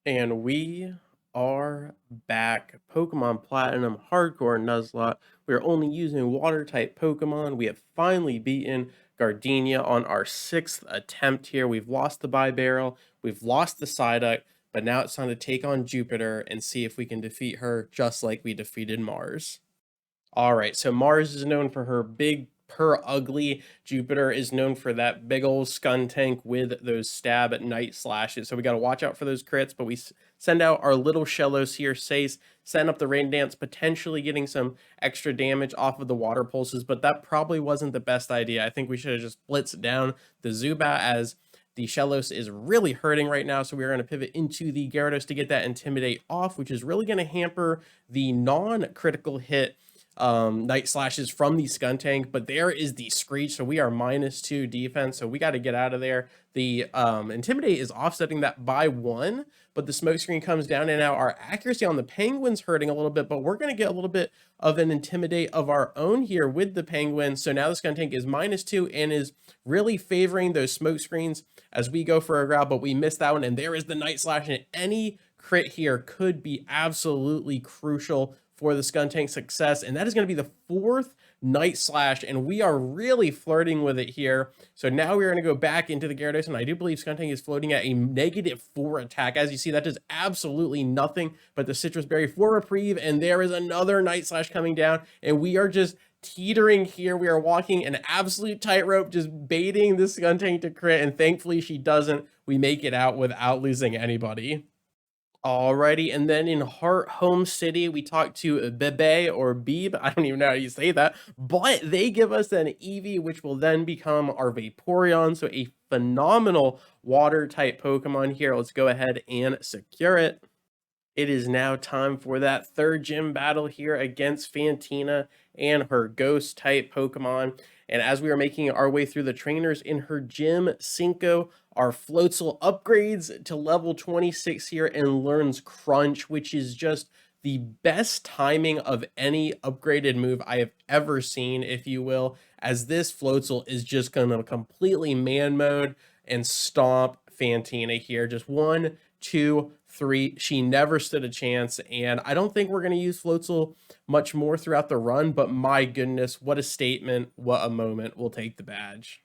And we are back. Pokemon Platinum Hardcore Nuzlocke. We're only using water type Pokemon. We have finally beaten Gardenia on our 6th attempt here. We've lost the Barrel, we've lost the Psyduck, but now it's time to take on Jupiter and see if we can defeat her just like we defeated Mars. All right, so Mars is known for her ugly. Jupiter is known for that big old skun tank with those stab at night slashes. So we got to watch out for those crits, but we send out our little Shellos here, Sace, send up the Rain Dance, potentially getting some extra damage off of the water pulses, but that probably wasn't the best idea. I think we should have just blitzed down the Zubat as the Shellos is really hurting right now, so we're going to pivot into the Gyarados to get that Intimidate off, which is really going to hamper the non-critical hit night slashes from the Skuntank, but there is the Screech, so we are -2 defense, so we got to get out of there. The Intimidate is offsetting that by 1, but the Smokescreen comes down, and now our accuracy on the Penguin's hurting a little bit, but we're going to get a little bit of an Intimidate of our own here with the Penguin, so now the Skuntank is -2 and is really favoring those Smokescreens as we go for a grab, but we missed that one, and there is the Night Slash, and any crit here could be absolutely crucial for the Skuntank success, and that is going to be the 4th Night Slash, and we are really flirting with it here. So now we're going to go back into the Gyarados, and I do believe Skuntank is floating at a -4 attack. As you see, that does absolutely nothing but the Citrus Berry for reprieve, and there is another Night Slash coming down, and we are just teetering here. We are walking an absolute tightrope, just baiting the Skuntank to crit, and thankfully she doesn't. We make it out without losing anybody. Alrighty, and then in Heart Home City, we talk to Bebe or Beeb. I don't even know how you say that, but they give us an Eevee, which will then become our Vaporeon. So a phenomenal water type Pokemon here. Let's go ahead and secure it. It is now time for that third gym battle here against Fantina and her ghost type Pokemon. And as we are making our way through the trainers in her gym, Cinco, our Floatzel upgrades to level 26 here and learns Crunch, which is just the best timing of any upgraded move I have ever seen, if you will, as this Floatzel is just going to completely man mode and stomp Fantina here. Just 1, 2, 3. She never stood a chance, and I don't think we're going to use Floatzel much more throughout the run, but my goodness, what a statement, what a moment. We'll take the badge.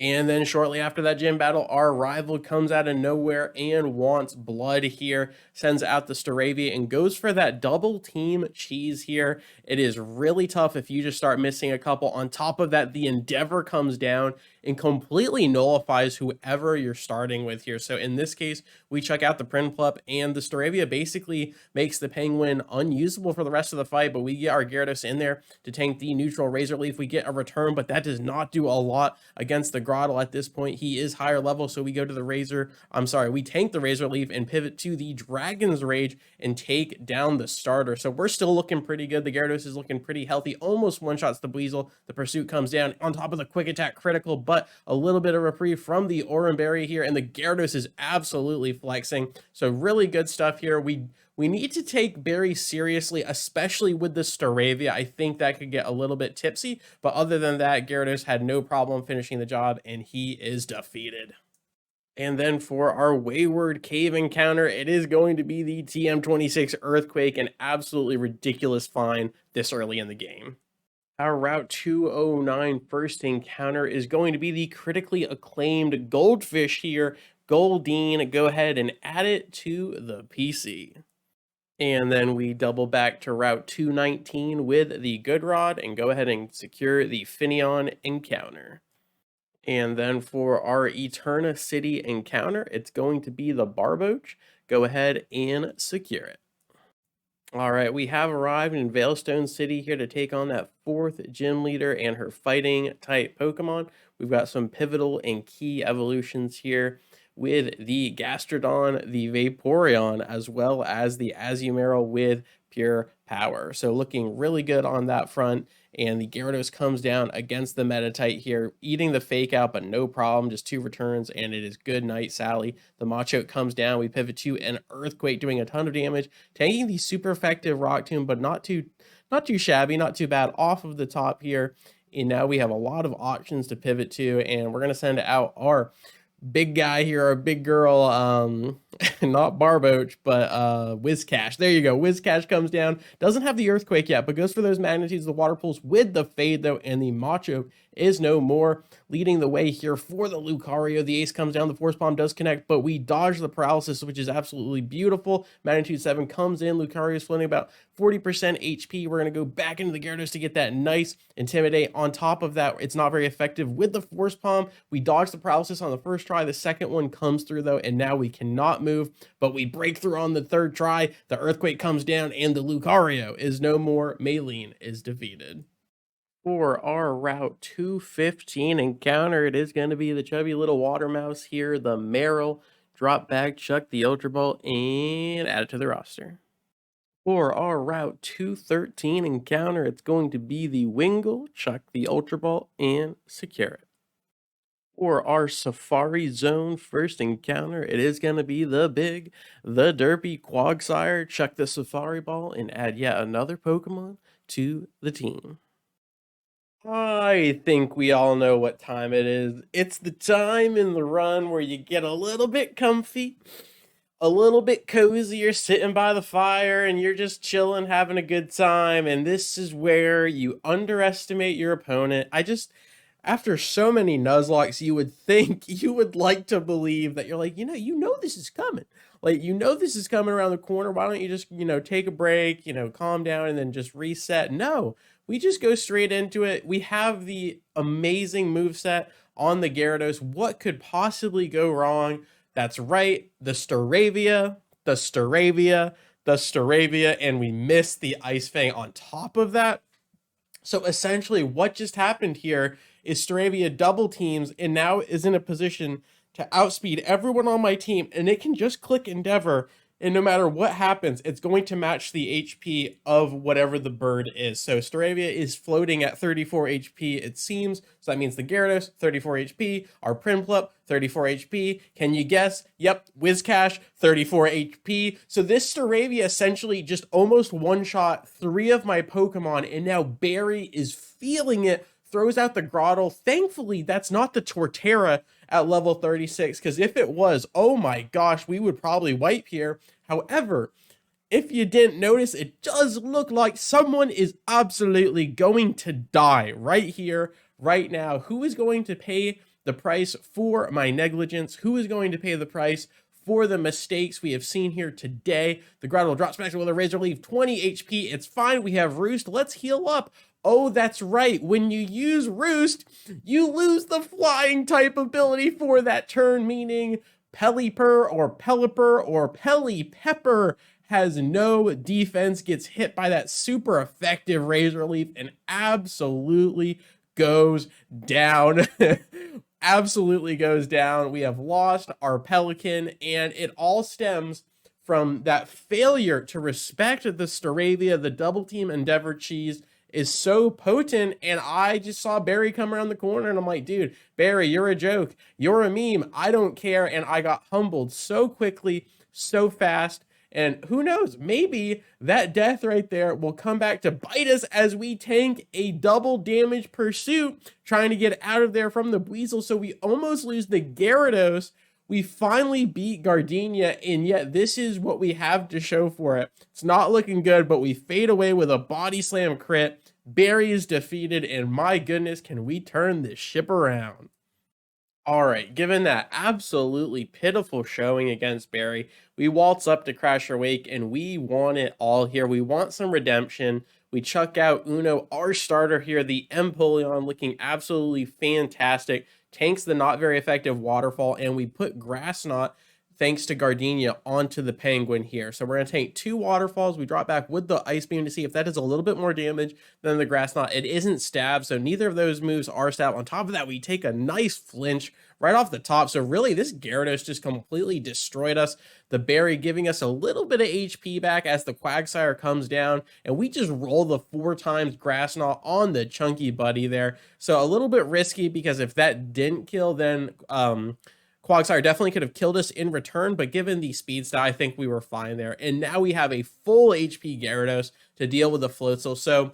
And then shortly after that gym battle, our rival comes out of nowhere and wants blood here, sends out the Staravia and goes for that double team cheese here. It is really tough if you just start missing a couple. On top of that, the Endeavor comes down and completely nullifies whoever you're starting with here. So in this case, we check out the Prinplup, and the Staravia basically makes the Penguin unusable for the rest of the fight, but we get our Gyarados in there to tank the neutral Razor Leaf. We get a return, but that does not do a lot against the Grottle at this point. He is higher level, so we go to the we tank the Razor Leaf and pivot to the Dragon's Rage and take down the starter. So we're still looking pretty good. The Gyarados is looking pretty healthy, almost one-shots the Weasel. The Pursuit comes down on top of the Quick Attack critical, but a little bit of reprieve from the Oran Berry here, and the Gyarados is absolutely flexing. So really good stuff here. We need to take Berry seriously, especially with the Staravia. I think that could get a little bit tipsy, but other than that, Gyarados had no problem finishing the job, and he is defeated. And then for our Wayward Cave encounter, it is going to be the TM26 Earthquake, an absolutely ridiculous find this early in the game. Our Route 209 first encounter is going to be the critically acclaimed Goldfish here. Goldeen, go ahead and add it to the PC. And then we double back to Route 219 with the Good Rod and go ahead and secure the Finneon encounter. And then for our Eterna City encounter, it's going to be the Barboach. Go ahead and secure it. All right, we have arrived in Veilstone City here to take on that 4th gym leader and her fighting type Pokemon. We've got some pivotal and key evolutions here with the Gastrodon, the Vaporeon, as well as the Azumarill with Pure Power. So looking really good on that front. And the Gyarados comes down against the Meditite here, eating the Fake Out, but no problem, just 2 returns, and it is good night, Sally. The Machoke comes down, we pivot to an Earthquake, doing a ton of damage, taking the super effective Rock Tomb, but not too shabby, not too bad off of the top here. And now we have a lot of options to pivot to, and we're going to send out our big guy here, or big girl, not Barboach, but Whiscash. There you go. Whiscash comes down, doesn't have the earthquake yet, but goes for those magnitudes, the water pulse with the fade though, and the Macho is no more, leading the way here for the Lucario. The ace comes down, the force bomb does connect, but we dodge the paralysis, which is absolutely beautiful. Magnitude 7 comes in, Lucario is floating about 40% HP. We're going to go back into the Gyarados to get that nice Intimidate. On top of that, it's not very effective with the force palm. We dodge the paralysis on the first try. The second one comes through though, and now we cannot move, but we break through on the third try. The earthquake comes down and the Lucario is no more. Maylene is defeated. For our Route 215 encounter, it is going to be the chubby little water mouse here, the Meryl. Drop back, chuck the Ultra Ball, and add it to the roster. For our Route 213 encounter, it's going to be the Wingull, chuck the Ultra Ball, and secure it. For our Safari Zone first encounter, it is going to be the derpy Quagsire, chuck the Safari Ball, and add yet another Pokemon to the team. I think we all know what time it is. It's the time in the run where you get a little bit comfy, a little bit cozier, sitting by the fire, and you're just chilling, having a good time. And this is where you underestimate your opponent. After so many Nuzlockes, you would think, you would like to believe that you're like, this is coming. Like, this is coming around the corner. Why don't you just, take a break, calm down, and then just reset? No, we just go straight into it. We have the amazing moveset on the Gyarados. What could possibly go wrong? That's right, the Staravia, and we missed the Ice Fang on top of that. So essentially what just happened here is Staravia double teams and now is in a position to outspeed everyone on my team, and it can just click Endeavor, and no matter what happens, it's going to match the HP of whatever the bird is. So Staravia is floating at 34 HP, it seems. So that means the Gyarados, 34 HP. Our Prinplup, 34 HP. Can you guess? Yep, Whiscash, 34 HP. So this Staravia essentially just almost one-shot 3 of my Pokemon, and now Barry is feeling it, throws out the Grottle. Thankfully, that's not the Torterra at level 36, because if it was, oh my gosh, we would probably wipe here. However, if you didn't notice, it does look like someone is absolutely going to die right here, right now. Who is going to pay the price for my negligence? Who is going to pay the price for the mistakes we have seen here today? The Grottle drops back with a Razor Leaf, 20 HP. It's fine. We have Roost. Let's heal up. Oh, that's right. When you use Roost, you lose the flying type ability for that turn, meaning Pelipper or Pelipepper has no defense, gets hit by that super effective Razor Leaf, and absolutely goes down. Absolutely goes down. We have lost our Pelican, and it all stems from that failure to respect the Staravia. The double team Endeavor cheese is so potent, and I just saw Barry come around the corner, and I'm like, dude, Barry, you're a joke. You're a meme. I don't care, and I got humbled so quickly, so fast, and who knows, maybe that death right there will come back to bite us as we tank a double damage pursuit, trying to get out of there from the Weasel, so we almost lose the Gyarados. We finally beat Gardenia, and yet this is what we have to show for it. It's not looking good, but we fade away with a body slam crit. Barry is defeated, and my goodness, can we turn this ship around? All right, given that absolutely pitiful showing against Barry, we waltz up to Crasher Wake, and we want it all here. We want some redemption. We chuck out Uno, our starter here, the Empoleon, looking absolutely fantastic. Tanks the not very effective Waterfall, and we put Grass Knot, thanks to Gardenia, onto the Penguin here. So we're going to tank 2 Waterfalls. We drop back with the Ice Beam to see if that does a little bit more damage than the Grass Knot. It isn't stab, so neither of those moves are stab. On top of that, we take a nice flinch right off the top. So really, this Gyarados just completely destroyed us. The Berry giving us a little bit of HP back as the Quagsire comes down, and we just roll the 4 times Grass Knot on the chunky buddy there. So a little bit risky, because if that didn't kill, then Quagsire definitely could have killed us in return, but given the speed stat, I think we were fine there. And now we have a full HP Gyarados to deal with the Floatzel. So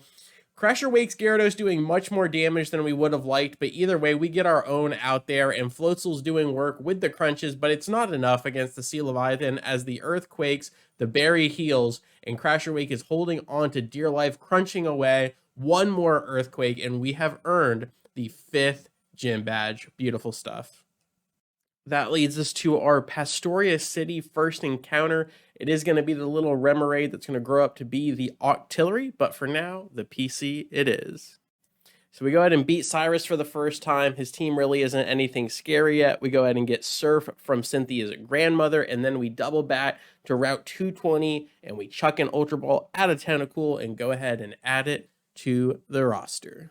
Crusher Wake's Gyarados doing much more damage than we would have liked, but either way, we get our own out there, and Floatzel's doing work with the crunches, but it's not enough against the Sea Leviathan as the Earthquakes, the Berry heals, and Crusher Wake is holding on to dear life, crunching away. One more Earthquake, and we have earned the 5th gym badge. Beautiful stuff. That leads us to our Pastoria City first encounter. It is going to be the little Remoraid that's going to grow up to be the Octillery, but for now, the PC it is. So we go ahead and beat Cyrus for the first time. His team really isn't anything scary yet. We go ahead and get Surf from Cynthia's grandmother, and then we double back to Route 220, and we chuck an Ultra Ball out of Tentacool and go ahead and add it to the roster.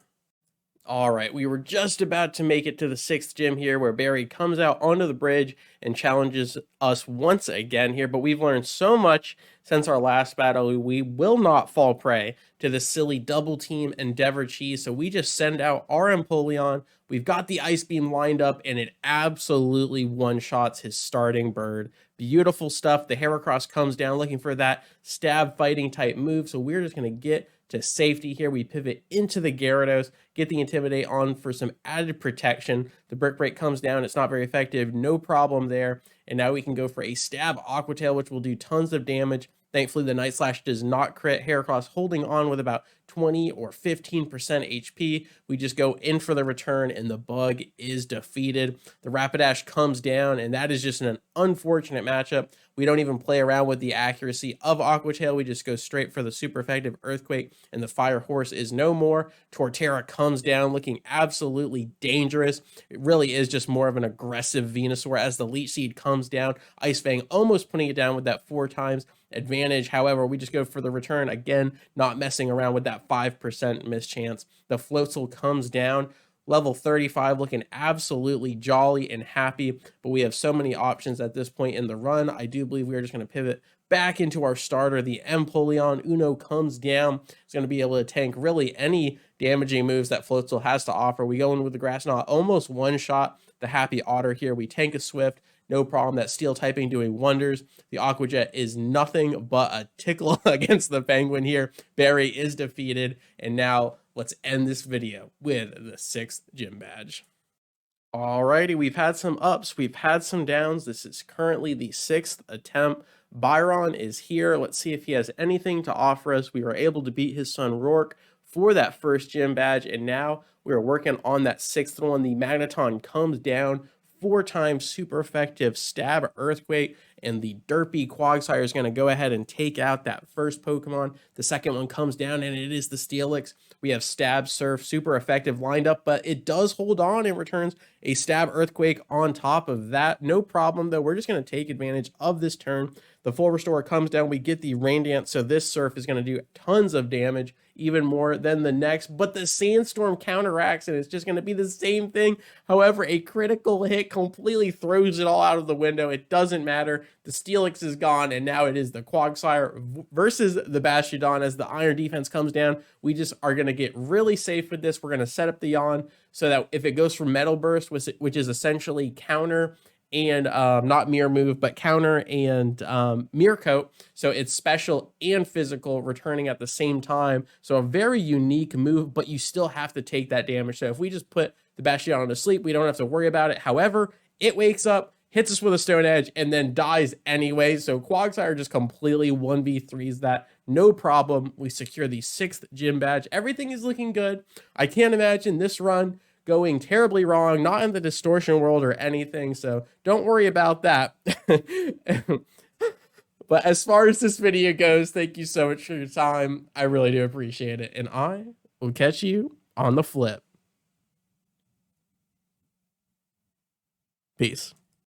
All right, we were just about to make it to the 6th gym here where Barry comes out onto the bridge and challenges us once again here, but we've learned so much since our last battle. We will not fall prey to the silly double team Endeavor Cheese, so we just send out our Empoleon. We've got the Ice Beam lined up, and it absolutely one-shots his starting bird. Beautiful stuff. The Heracross comes down looking for that stab fighting type move, so we're just going to get to safety here. We pivot into the Gyarados, get the Intimidate on for some added protection. The Brick Break comes down. It's not very effective. No problem there. And now we can go for a Stab Aqua Tail, which will do tons of damage. Thankfully, the Night Slash does not crit. Heracross holding on with about 20 or 15% HP. We just go in for the return, and the bug is defeated. The Rapidash comes down, and that is just an unfortunate matchup. We don't even play around with the accuracy of Aqua Tail. We just go straight for the super effective Earthquake, and the Fire Horse is no more. Torterra comes down looking absolutely dangerous. It really is just more of an aggressive Venusaur as the Leech Seed comes down. Ice Fang almost putting it down with that 4 times advantage. However, we just go for the return again, not messing around with that 5% mischance. The Floatzel comes down. Level 35 looking absolutely jolly and happy, but we have so many options at this point in the run. I do believe we are just going to pivot back into our starter. The Empoleon Uno comes down. It's going to be able to tank really any damaging moves that Floatzel has to offer. We go in with the Grass Knot, almost one-shot the Happy Otter here. We tank a Swift. No problem. That Steel typing doing wonders. The Aqua Jet is nothing but a tickle against the Penguin here. Barry is defeated, and now let's end this video with the 6th gym badge. Alrighty, we've had some ups, we've had some downs. This is currently the 6th attempt. Byron is here. Let's see if he has anything to offer us. We were able to beat his son Roark for that first gym badge, and now we are working on that 6th one. The Magneton comes down. 4 times super effective Stab Earthquake, and the derpy Quagsire is going to go ahead and take out that first Pokemon. The second one comes down, and it is the Steelix. We have Stab Surf, super effective lined up, but it does hold on and returns a Stab Earthquake on top of that. No problem, though. We're just going to take advantage of this turn. The full restore comes down. We get the Rain Dance, so this Surf is going to do tons of damage, even more than the next, but the Sandstorm counteracts, and it's just going to be the same thing. However, a critical hit completely throws it all out of the window. It doesn't matter. The Steelix is gone, and now it is the Quagsire versus the Bastiodon. As the Iron Defense comes down, we just are going to get really safe with this. We're going to set up the Yawn so that if it goes for Metal Burst, which is essentially counter and not mirror move, but counter and mirror coat. So it's special and physical, returning at the same time. So a very unique move, but you still have to take that damage. So if we just put the Bastiodon to sleep, we don't have to worry about it. However, it wakes up, hits us with a Stone Edge, and then dies anyway. So Quagsire just completely 1v3s that. No problem. We secure the 6th gym badge. Everything is looking good. I can't imagine this run going terribly wrong, not in the distortion world or anything, so don't worry about that. But as far as this video goes, thank you so much for your time. I really do appreciate it, and I will catch you on the flip. Peace.